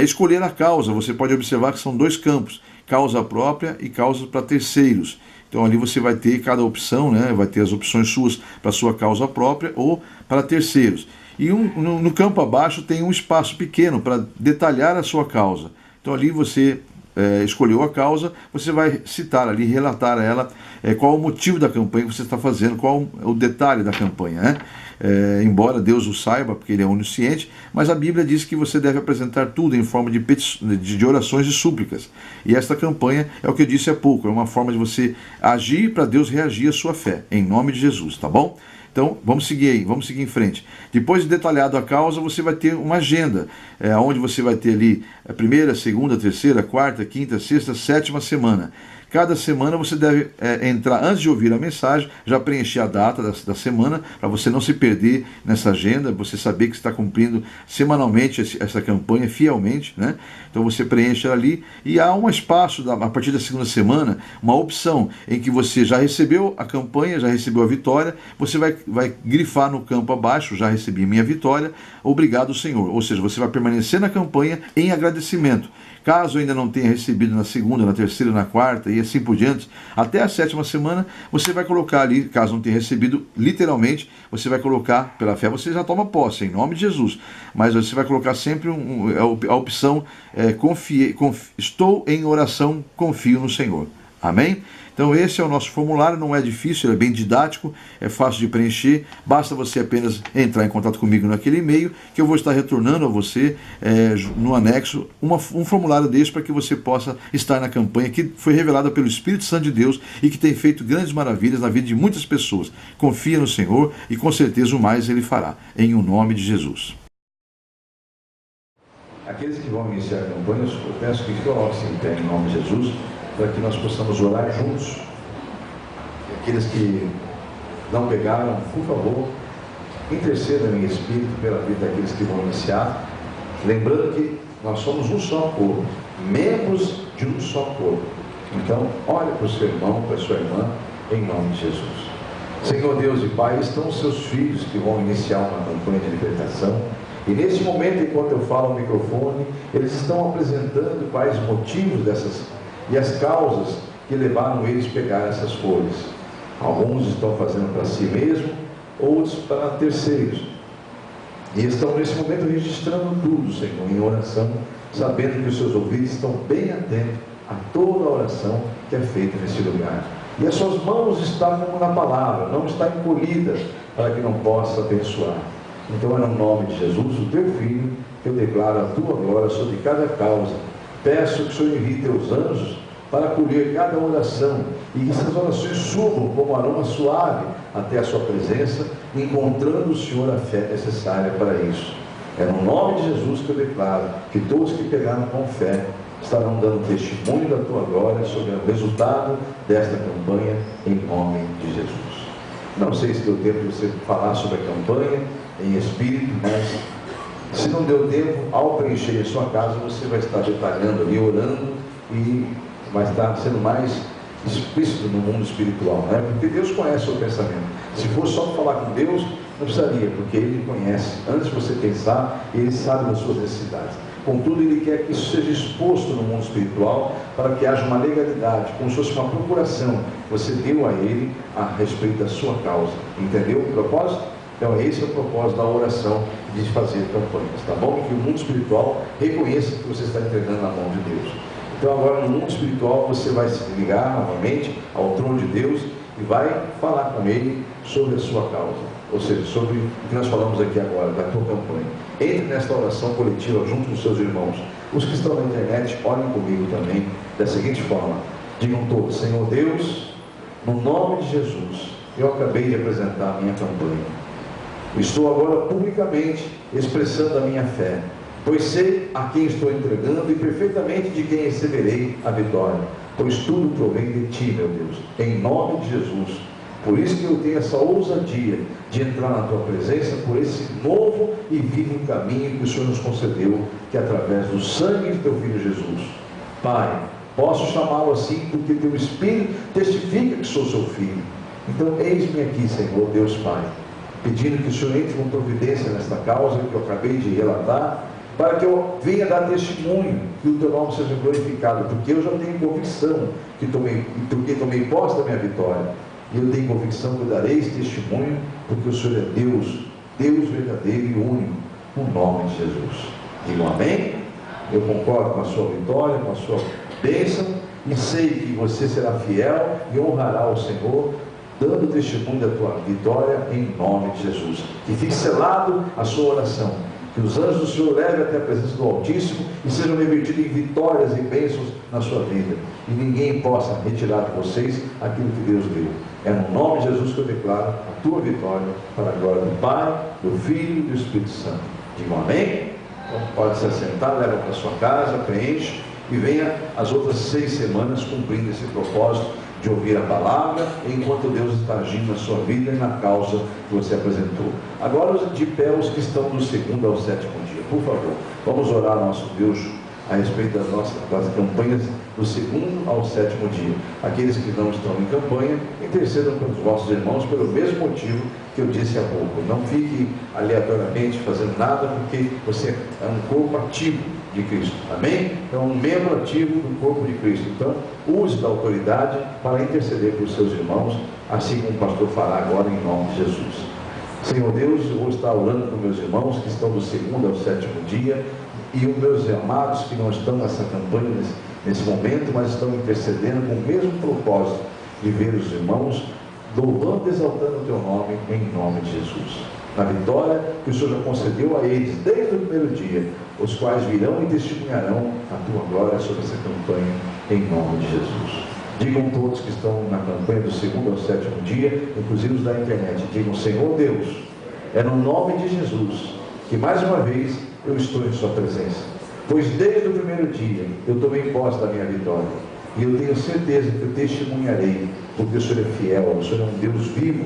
escolher a causa. Você pode observar que são 2 campos, causa própria e causa para terceiros. Então ali você vai ter cada opção, né? Vai ter as opções suas para sua causa própria ou para terceiros. E no campo abaixo tem um espaço pequeno para detalhar a sua causa. Então ali você escolheu a causa, você vai citar ali, relatar a ela qual o motivo da campanha que você está fazendo, qual o detalhe da campanha, né? Embora Deus o saiba, porque Ele é onisciente, mas a Bíblia diz que você deve apresentar tudo em forma de orações e súplicas. E esta campanha é o que eu disse há pouco, é uma forma de você agir para Deus reagir à sua fé, em nome de Jesus, tá bom? Então, vamos seguir aí, vamos seguir em frente. Depois de detalhado a causa, você vai ter uma agenda, onde você vai ter ali a primeira, segunda, terceira, quarta, quinta, sexta, 7ª semana. Cada semana você deve entrar, antes de ouvir a mensagem, já preencher a data da semana, para você não se perder nessa agenda, você saber que está cumprindo semanalmente essa campanha fielmente, né? Então você preenche ali e há um espaço, a partir da 2ª semana, uma opção em que você já recebeu a campanha, já recebeu a vitória, você vai grifar no campo abaixo, já recebi minha vitória, obrigado Senhor. Ou seja, você vai permanecer na campanha em agradecimento. Caso ainda não tenha recebido na segunda, na terceira, na quarta e assim por diante, até a 7ª semana, você vai colocar ali, caso não tenha recebido, literalmente, você vai colocar, pela fé você já toma posse, em nome de Jesus, mas você vai colocar sempre a opção, estou em oração, confio no Senhor. Amém? Então esse é o nosso formulário, não é difícil, ele é bem didático, é fácil de preencher, basta você apenas entrar em contato comigo naquele e-mail, que eu vou estar retornando a você no anexo um formulário desse para que você possa estar na campanha que foi revelada pelo Espírito Santo de Deus e que tem feito grandes maravilhas na vida de muitas pessoas. Confia no Senhor e com certeza o mais Ele fará, em o nome de Jesus. Aqueles que vão iniciar campanhas, eu peço que coloquem-se em pé em nome de Jesus, para que nós possamos orar juntos. E aqueles que não pegaram, por favor, intercedam em espírito pela vida daqueles que vão iniciar, lembrando que nós somos um só corpo, membros de um só corpo. Então, olhe para o seu irmão, para a sua irmã, em nome de Jesus. Senhor Deus e Pai, estão os seus filhos que vão iniciar uma campanha de libertação, e nesse momento, enquanto eu falo no microfone, eles estão apresentando quais motivos e as causas que levaram eles a pegar essas folhas. Alguns estão fazendo para si mesmo, outros para terceiros. E estão nesse momento registrando tudo, Senhor, em oração, sabendo que os seus ouvidos estão bem atentos a toda a oração que é feita nesse lugar. E as suas mãos estão como na palavra, não está encolhida para que não possa abençoar. Então é no nome de Jesus, o teu Filho, que eu declaro a tua glória sobre cada causa. Peço que o Senhor envie teus anjos para acolher cada oração e que essas orações subam como aroma suave até a sua presença, encontrando o Senhor a fé necessária para isso. É no nome de Jesus que eu declaro que todos que pegaram com fé estarão dando testemunho da tua glória sobre o resultado desta campanha, em nome de Jesus. Não sei se deu tempo de você falar sobre a campanha em espírito, mas se não deu tempo, ao preencher a sua casa, você vai estar detalhando ali, orando, e vai estar sendo mais explícito no mundo espiritual, né? Porque Deus conhece o seu pensamento. Se fosse só falar com Deus, não precisaria, porque Ele conhece. Antes de você pensar, Ele sabe das suas necessidades. Contudo, Ele quer que isso seja exposto no mundo espiritual, para que haja uma legalidade, como se fosse uma procuração que você deu a Ele a respeito da sua causa. Entendeu o propósito? Então esse é o propósito da oração, de fazer campanhas, tá bom? Que o mundo espiritual reconheça que você está entregando na mão de Deus. Então agora no mundo espiritual você vai se ligar novamente ao trono de Deus e vai falar com Ele sobre a sua causa, ou seja, sobre o que nós falamos aqui agora, da tua campanha. Entre nesta oração coletiva junto com os seus irmãos. Os que estão na internet, olhem comigo também, da seguinte forma: digam todos: Senhor Deus, no nome de Jesus, eu acabei de apresentar a minha campanha. Estou agora publicamente expressando a minha fé, pois sei a quem estou entregando e perfeitamente de quem receberei a vitória, pois tudo provém de Ti, meu Deus, em nome de Jesus. Por isso que eu tenho essa ousadia de entrar na Tua presença, por esse novo e vivo caminho que o Senhor nos concedeu, que é através do sangue de Teu Filho Jesus. Pai, posso chamá-lo assim porque Teu Espírito testifica que sou Seu Filho. Então eis-me aqui, Senhor Deus Pai, pedindo que o Senhor entre com providência nesta causa que eu acabei de relatar, para que eu venha dar testemunho, que o Teu nome seja glorificado, porque eu já tenho convicção porque tomei posse da minha vitória, e eu tenho convicção que eu darei esse testemunho, porque o Senhor é Deus, Deus verdadeiro e único, no nome de Jesus. Digam amém? Eu concordo com a sua vitória, com a sua bênção, e sei que você será fiel e honrará o Senhor, dando testemunho da tua vitória, em nome de Jesus. Que fique selado a sua oração, que os anjos do Senhor levem até a presença do Altíssimo e sejam revertidos em vitórias e bênçãos na sua vida, e ninguém possa retirar de vocês aquilo que Deus deu. É no nome de Jesus que eu declaro a tua vitória, para a glória do Pai, do Filho e do Espírito Santo. Digam amém? Então pode se assentar, leva para a sua casa, preenche, e venha as outras 6 semanas cumprindo esse propósito de ouvir a palavra, enquanto Deus está agindo na sua vida e na causa que você apresentou. Agora de pé os que estão do 2º ao 7º dia, por favor, vamos orar ao nosso Deus a respeito das campanhas do 2º ao 7º dia. Aqueles que não estão em campanha, intercedam pelos vossos irmãos pelo mesmo motivo que eu disse há pouco. Não fique aleatoriamente fazendo nada, porque você é um corpo ativo de Cristo, amém? É um membro ativo do corpo de Cristo. Então use da autoridade para interceder pelos seus irmãos, assim como o pastor fará agora, em nome de Jesus. Senhor Deus, eu vou estar orando com meus irmãos que estão do 2º ao 7º dia, e os meus amados que não estão nessa campanha nesse momento, mas estão intercedendo com o mesmo propósito de ver os irmãos louvando e exaltando o Teu nome, em nome de Jesus, na vitória que o Senhor já concedeu a eles desde o primeiro dia, os quais virão e testemunharão a Tua glória sobre essa campanha, em nome de Jesus. Digam todos que estão na campanha do 2º ao 7º dia, inclusive os da internet, digam: Senhor Deus, é no nome de Jesus que mais uma vez eu estou em Sua presença, pois desde o primeiro dia eu tomei posse da minha vitória, e eu tenho certeza que eu testemunharei, porque o Senhor é fiel, o Senhor é um Deus vivo,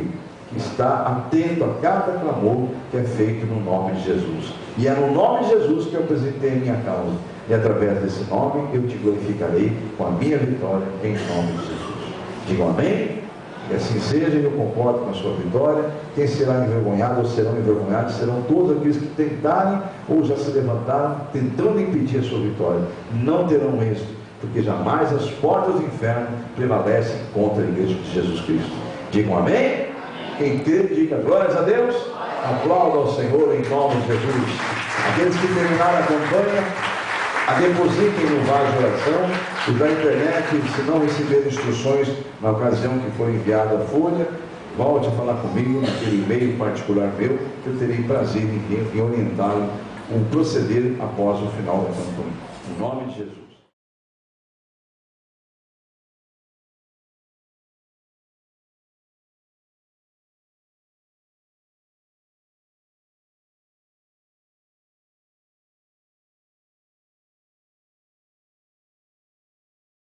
que está atento a cada clamor que é feito no nome de Jesus, e é no nome de Jesus que eu apresentei a minha causa, e através desse nome eu te glorificarei com a minha vitória, em nome de Jesus. Digam amém? Que assim seja, e eu concordo com a sua vitória. Quem será envergonhado ou serão envergonhados serão todos aqueles que tentarem ou já se levantaram tentando impedir a sua vitória. Não terão êxito, porque jamais as portas do inferno prevalecem contra a igreja de Jesus Cristo. Digam amém? Quem crê, diga glórias a Deus. Aplauda ao Senhor em nome de Jesus. Aqueles que terminaram a campanha, a depositem no vaso de oração, os da internet, se não receber instruções na ocasião que for enviada a folha, volte a falar comigo naquele e-mail particular meu, que eu terei prazer em orientá-lo o proceder após o final da campanha. Em nome de Jesus.